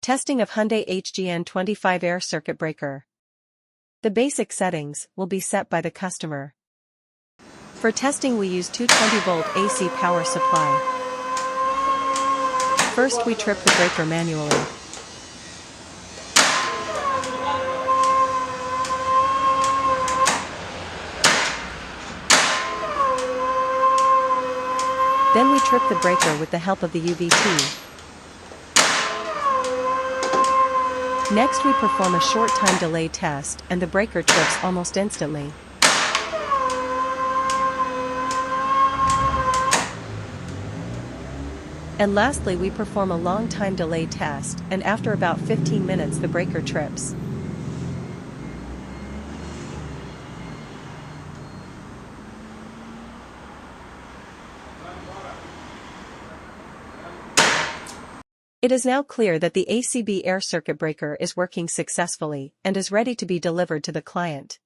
Testing of Hyundai HGN25 air circuit breaker. The basic settings will be set by the customer. For testing we use 220-volt AC power supply. First we trip the breaker manually. Then we trip the breaker with the help of the UVT. Next we perform a short time delay test and the breaker trips almost instantly. And lastly we perform a long time delay test and after about 15 minutes the breaker trips. It is now clear that the ACB air circuit breaker is working successfully and is ready to be delivered to the client.